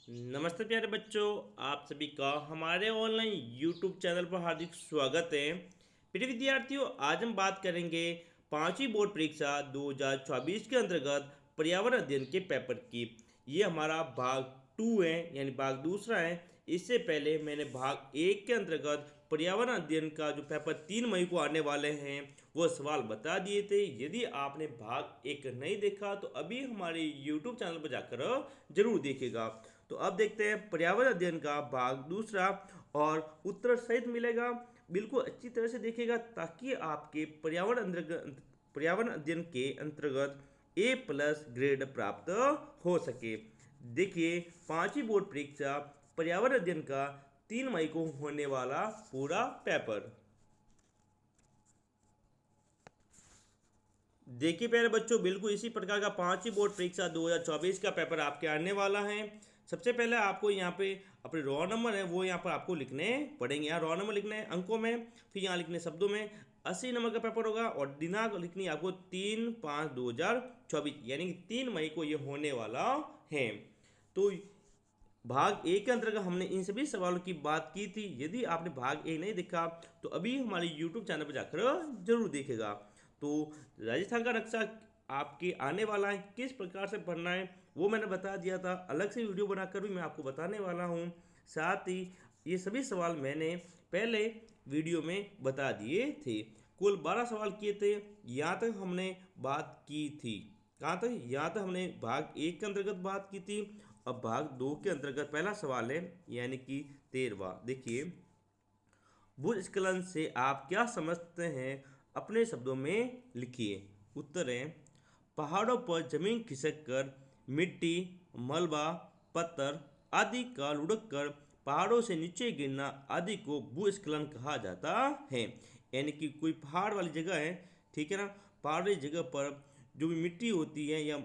नमस्ते प्यारे बच्चों, आप सभी का हमारे ऑनलाइन यूट्यूब चैनल पर हार्दिक स्वागत है। प्रिय विद्यार्थियों, आज हम बात करेंगे पांचवी बोर्ड परीक्षा 2024 के अंतर्गत पर्यावरण अध्ययन के पेपर की। ये हमारा भाग 2 है, यानी भाग दूसरा है। इससे पहले मैंने भाग 1 के अंतर्गत पर्यावरण अध्ययन का जो पेपर 3 मई को आने वाले हैं वो सवाल बता दिए थे। यदि आपने भाग 1 नहीं देखा तो अभी हमारे यूट्यूब चैनल पर जाकर जरूर देखेगा। तो अब देखते हैं पर्यावरण अध्ययन का भाग दूसरा, और उत्तर सहित मिलेगा। बिल्कुल अच्छी तरह से देखिएगा ताकि आपके पर्यावरण अध्ययन के अंतर्गत A+ ग्रेड प्राप्त हो सके। देखिए, पांचवी बोर्ड परीक्षा पर्यावरण अध्ययन का 3 मई को होने वाला पूरा पेपर। देखिए प्यारे बच्चों, बिल्कुल इसी प्रकार का पांचवी बोर्ड परीक्षा 2024 का पेपर आपके आने वाला है। सबसे पहले आपको यहाँ पे अपने रॉ नंबर है वो यहाँ पर आपको लिखने पड़ेंगे। यहाँ रॉ नंबर लिखने हैं अंकों में, फिर यहाँ लिखने शब्दों में। 80 नंबर का पेपर होगा और दिनांक लिखनी है आपको 3/5/2024, यानी कि 3 मई को ये होने वाला है। तो भाग 1 के अंतर्गत हमने इन सभी सवालों की बात की थी। यदि आपने भाग 1 नहीं देखा तो अभी हमारे यूट्यूब चैनल पर जाकर जरूर देखेगा। तो राजस्थान का नक्शा आपके आने वाला है, किस प्रकार से पढ़ना है वो मैंने बता दिया था। अलग से वीडियो बनाकर भी मैं आपको बताने वाला हूँ। साथ ही ये सभी सवाल मैंने पहले वीडियो में बता दिए थे। कुल 12 सवाल किए थे। यहाँ तक हमने बात की थी। कहाँ तक? यहाँ तक हमने भाग 1 के अंतर्गत बात की थी। अब भाग 2 के अंतर्गत पहला सवाल है, यानी कि 13वां। देखिए, भूस्खलन से आप क्या समझते हैं, अपने शब्दों में लिखिए। उत्तर है, पहाड़ों पर जमीन खिसक कर मिट्टी, मलबा, पत्थर आदि का लुढ़क कर पहाड़ों से नीचे गिरना आदि को भूस्खलन कहा जाता है। यानी कि कोई पहाड़ वाली जगह है, ठीक है ना, पहाड़ी जगह पर जो भी मिट्टी होती है या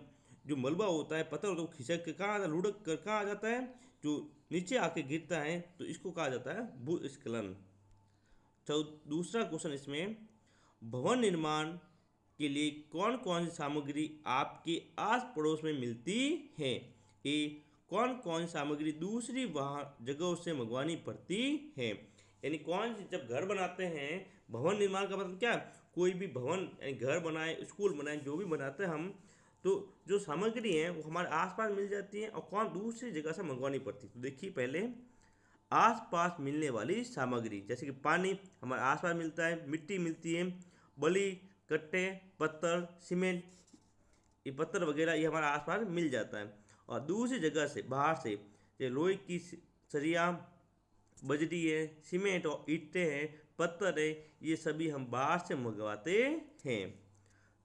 जो मलबा होता है, पत्थर होता है, वो खिसक कर कहाँ लुढ़क कर कहाँ आ जाता है, जो नीचे आके गिरता है, तो इसको कहा जाता है भूस्खलन। दूसरा क्वेश्चन इसमें, भवन निर्माण के लिए कौन कौन सी सामग्री आपके आस पड़ोस में मिलती है। ए, कौन कौन सी सामग्री दूसरी वहाँ जगहों से मंगवानी पड़ती है। यानी कौन सी, जब घर बनाते हैं, भवन निर्माण का मतलब क्या, कोई भी भवन यानी घर बनाए, स्कूल बनाए, जो भी बनाते हैं हम, तो जो सामग्री है वो हमारे आसपास मिल जाती है और कौन दूसरी जगह से मंगवानी पड़ती है। तो देखिए, पहले आसपास मिलने वाली सामग्री, जैसे कि पानी हमारे आसपास मिलता है, मिट्टी मिलती है, बलि, कट्टे, पत्थर, सीमेंट, ये पत्थर वगैरह ये हमारे आसपास मिल जाता है। और दूसरी जगह से, बाहर से, ये लोहे की सरिया, बजरी है, सीमेंट और ईंटें हैं, पत्थर है, ये सभी हम बाहर से मंगवाते हैं।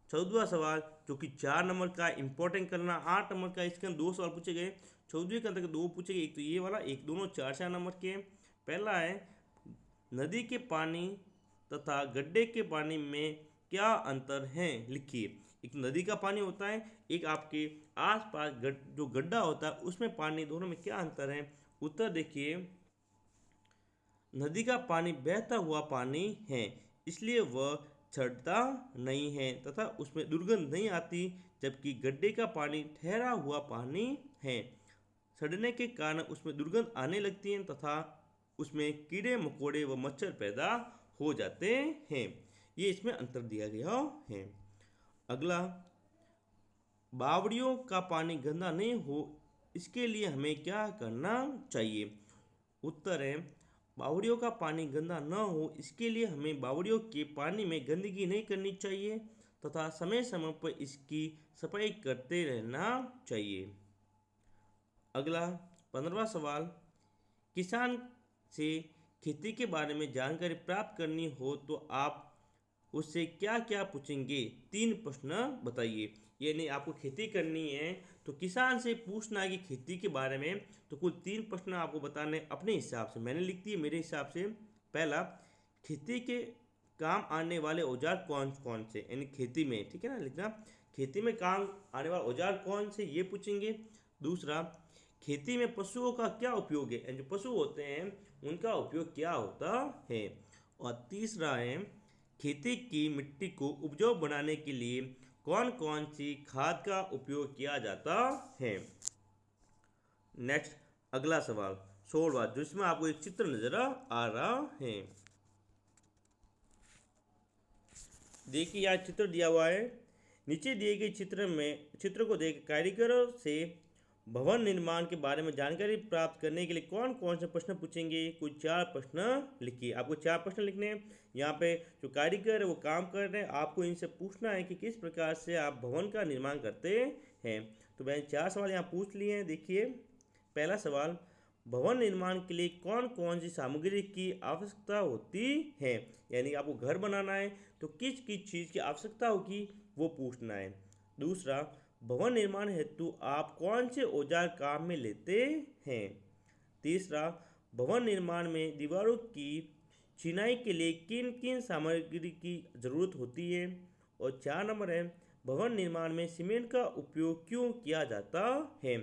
14वां सवाल, जो कि 4 नंबर का, इंपॉर्टेंट करना। 8 नंबर का, इसके अंदर 2 सवाल पूछे गए। 14वीं के अंदर 2 पूछे गए, एक तो ये वाला, एक दोनों 4-4 नंबर के। पहला है, नदी के पानी तथा गड्ढे के पानी में क्या अंतर है, लिखिए। एक नदी का पानी होता है, एक आपके आसपास जो गड्ढा होता है उसमें पानी, दोनों में क्या अंतर है। उत्तर देखिए, नदी का पानी बहता हुआ पानी है, इसलिए वह छड़ता नहीं है तथा उसमें दुर्गंध नहीं आती, जबकि गड्ढे का पानी ठहरा हुआ पानी है। सड़ने के कारण उसमें दुर्गंध आने लगती है तथा उसमें कीड़े मकोड़े व मच्छर पैदा हो जाते हैं। ये इसमें अंतर दिया गया है। अगला, बावड़ियों का पानी गंदा नहीं हो इसके लिए हमें क्या करना चाहिए। उत्तर है, बावड़ियों का पानी गंदा न हो इसके लिए हमें बावड़ियों के पानी में गंदगी नहीं करनी चाहिए तथा समय समय पर इसकी सफाई करते रहना चाहिए। अगला 15वां सवाल, किसान से खेती के बारे में जानकारी प्राप्त करनी हो तो आप उससे क्या क्या पूछेंगे, 3 प्रश्न बताइए। यानी आपको खेती करनी है तो किसान से पूछना है कि खेती के बारे में, तो कुल 3 प्रश्न आपको बताने अपने हिसाब से। मैंने लिख दिए मेरे हिसाब से। पहला, खेती के काम आने वाले औजार कौन कौन से, यानी खेती में, ठीक है ना, लिखना, खेती में काम आने वाले औजार कौन से, ये पूछेंगे। दूसरा, खेती में पशुओं का क्या उपयोग है, यानी जो पशु होते हैं उनका उपयोग क्या होता है। और तीसरा है, खेती की मिट्टी को उपजाऊ बनाने के लिए कौन कौन सी खाद का उपयोग किया जाता है। नेक्स्ट अगला सवाल 16वां, जिसमें आपको एक चित्र नजर आ रहा है। देखिए यहाँ चित्र दिया हुआ है। नीचे दिए गए चित्र को देख कारीगरों से भवन निर्माण के बारे में जानकारी प्राप्त करने के लिए कौन कौन से प्रश्न पूछेंगे। कुछ 4 प्रश्न लिखिए। आपको 4 प्रश्न लिखने हैं। यहाँ पे जो कारीगर है वो काम कर रहे हैं, आपको इनसे पूछना है कि किस प्रकार से आप भवन का निर्माण करते हैं। तो मैंने 4 सवाल यहाँ पूछ लिए हैं। देखिए पहला सवाल, भवन निर्माण के लिए कौन कौन सी सामग्री की आवश्यकता होती है। यानी आपको घर बनाना है तो किस किस चीज़ की आवश्यकता होगी वो पूछना है। दूसरा, भवन निर्माण हेतु आप कौन से औजार काम में लेते हैं। तीसरा, भवन निर्माण में दीवारों की चिनाई के लिए किन किन सामग्री की जरूरत होती है। और 4 नंबर है, भवन निर्माण में सीमेंट का उपयोग क्यों किया जाता है।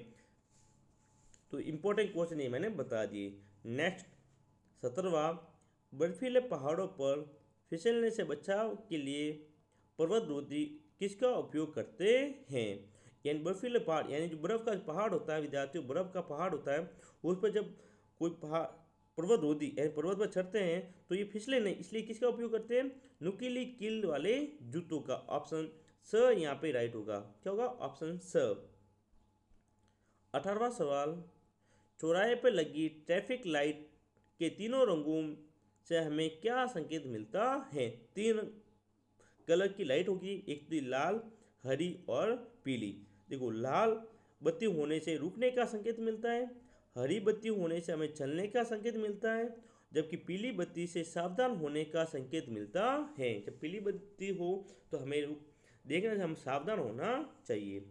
तो इम्पोर्टेंट क्वेश्चन ये मैंने बता दिए। नेक्स्ट 17वां, बर्फीले पहाड़ों पर फिसलने से बचाव के लिए पर्वतरोधी किसका उपयोग करते हैं। यानी बर्फीले पहाड़, यानी जो बर्फ़ का पहाड़ होता है विद्यार्थियों, बर्फ़ का पहाड़ होता है, उस पर जब कोई पहाड़ पर्वतरोधी यानी पर्वत पर चढ़ते हैं तो ये फिसले नहीं, इसलिए किसका उपयोग करते हैं, नुकीली कील वाले जूतों का। ऑप्शन स यहाँ पे राइट होगा। क्या होगा, ऑप्शन स। 18वां सवाल, चौराहे पर लगी ट्रैफिक लाइट के तीनों रंगों से हमें क्या संकेत मिलता है। 3 कलर की लाइट होगी, एक तो लाल, हरी और पीली। देखो लाल बत्ती होने से रुकने का संकेत मिलता है, हरी बत्ती होने से हमें चलने का संकेत मिलता है, जबकि पीली बत्ती से सावधान होने का संकेत मिलता है। जब पीली बत्ती हो तो हमें देखना से हम सावधान होना चाहिए।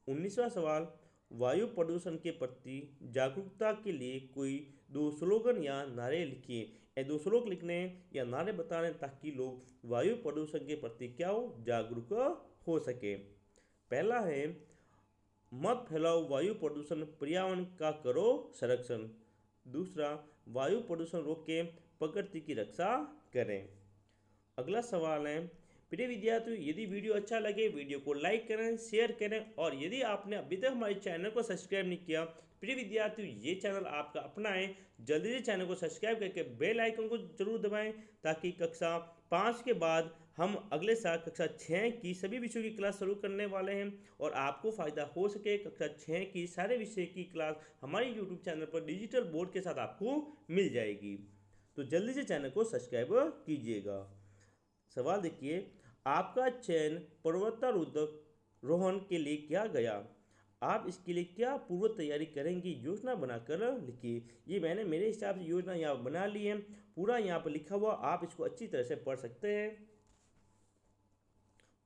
19वां सवाल, वायु प्रदूषण के प्रति जागरूकता के लिए कोई 2 स्लोगन या नारे लिखिए। ये 2 श्लोक लिखने या नारे बताने ताकि लोग वायु प्रदूषण के प्रति क्या हो, जागरूक हो सके। पहला है, मत फैलाओ वायु प्रदूषण, पर्यावरण का करो संरक्षण। दूसरा, वायु प्रदूषण रोकें, प्रकृति की रक्षा करें। अगला सवाल है, प्रिय विद्यार्थियों, यदि वीडियो अच्छा लगे वीडियो को लाइक करें, शेयर करें, और यदि आपने अभी तक हमारे चैनल को सब्सक्राइब नहीं किया, प्रिय विद्यार्थियों ये चैनल आपका अपना है, जल्दी से चैनल को सब्सक्राइब करके बेल आइकन को जरूर दबाएं ताकि कक्षा 5 के बाद हम अगले साल कक्षा 6 की सभी विषयों की क्लास शुरू करने वाले हैं और आपको फ़ायदा हो सके। कक्षा 6 की सारे विषय की क्लास हमारे यूट्यूब चैनल पर डिजिटल बोर्ड के साथ आपको मिल जाएगी, तो जल्दी से चैनल को सब्सक्राइब कीजिएगा। सवाल देखिए, आपका चयन पर्वतारोहण के लिए किया गया, आप इसके लिए क्या पूर्व तैयारी करेंगे, योजना बनाकर लिखिए। ये मैंने मेरे हिसाब से योजना यहाँ बना ली है, पूरा यहाँ पर लिखा हुआ, आप इसको अच्छी तरह से पढ़ सकते हैं,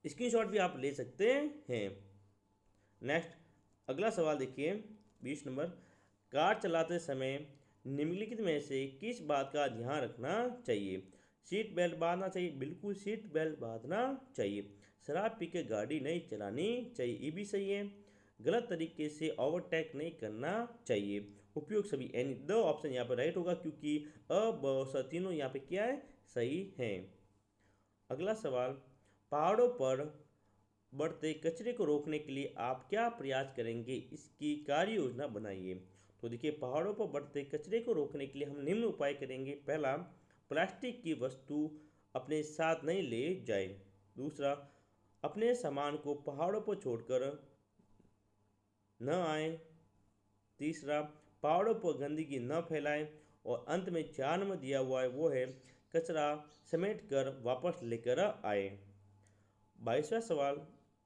स्क्रीनशॉट भी आप ले सकते हैं। नेक्स्ट अगला सवाल देखिए 20 नंबर, कार चलाते समय निम्नलिखित में से किस बात का ध्यान रखना चाहिए। सीट बेल्ट बांधना चाहिए, बिल्कुल सीट बेल्ट बांधना चाहिए। शराब पी के गाड़ी नहीं चलानी चाहिए, ये भी सही है। गलत तरीके से ओवरटेक नहीं करना चाहिए। उपयोग सभी, यानी 2 ऑप्शन यहाँ पर राइट होगा क्योंकि अ ब स तीनों यहाँ पे क्या है, सही है। अगला सवाल, पहाड़ों पर बढ़ते कचरे को रोकने के लिए आप क्या प्रयास करेंगे, इसकी कार्य योजना बनाइए। तो देखिए पहाड़ों पर बढ़ते कचरे को रोकने के लिए हम निम्न उपाय करेंगे। पहला, प्लास्टिक की वस्तु अपने साथ नहीं ले जाए। दूसरा, अपने सामान को पहाड़ों पर छोड़कर न आए। तीसरा, पहाड़ों पर गंदगी न फैलाएं। और अंत में 4 नंबर दिया हुआ है, वो है कचरा समेट कर वापस लेकर आए। 22वां सवाल,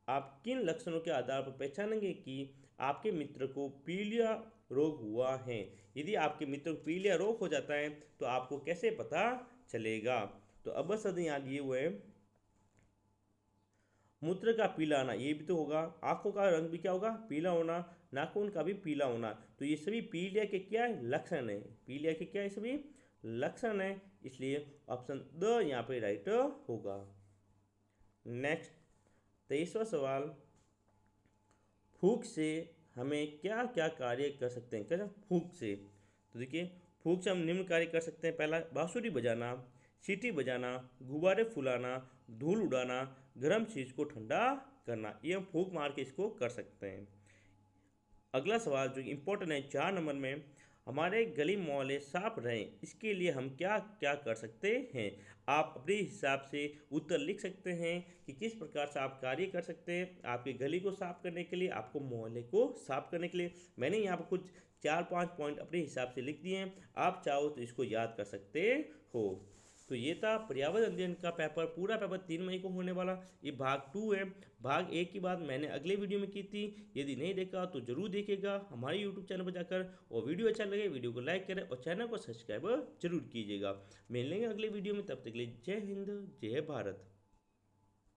आप किन लक्षणों के आधार पर पहचानेंगे कि आपके मित्र को पीलिया रोग हुआ है। यदि आपके मित्र को पीलिया रोग हो जाता है तो आपको कैसे पता चलेगा। तो अब बस यहाँ दिए हुए हैं, मूत्र का पीला आना, ये भी तो होगा। आंखों का रंग भी क्या होगा, पीला होना। नाखून का भी पीला होना। तो ये सभी पीलिया के क्या है, लक्षण है। पीलिया के क्या है, सभी लक्षण है, इसलिए ऑप्शन द यहाँ पे राइट होगा। नेक्स्ट 23वां सवाल, फूंक से हमें क्या क्या कार्य कर सकते हैं। क्या फूंक से, तो देखिए फूंक से हम निम्न कार्य कर सकते हैं। पहला, बांसुरी बजाना, सीटी बजाना, गुब्बारे फुलाना, धूल उड़ाना, गर्म चीज़ को ठंडा करना, ये हम फूंक मार के इसको कर सकते हैं। अगला सवाल जो इम्पोर्टेंट है 4 नंबर में, हमारे गली मोहल्ले साफ रहें, इसके लिए हम क्या क्या कर सकते हैं। आप अपने हिसाब से उत्तर लिख सकते हैं कि किस प्रकार से आप कार्य कर सकते हैं आपकी गली को साफ करने के लिए, आपको मोहल्ले को साफ करने के लिए। मैंने यहाँ पर कुछ 4-5 पॉइंट अपने हिसाब से लिख दिए हैं, आप चाहो तो इसको याद कर सकते हो। तो ये था पर्यावरण अध्ययन का पेपर, पूरा पेपर 3 मई को होने वाला। ये भाग 2 है। भाग 1 की बात मैंने अगले वीडियो में की थी, यदि नहीं देखा तो जरूर देखिएगा हमारे यूट्यूब चैनल पर जाकर। और वीडियो अच्छा लगे वीडियो को लाइक करें और चैनल को सब्सक्राइब जरूर कीजिएगा। मिलेंगे अगले वीडियो में, तब तक के लिए जय हिंद जय भारत।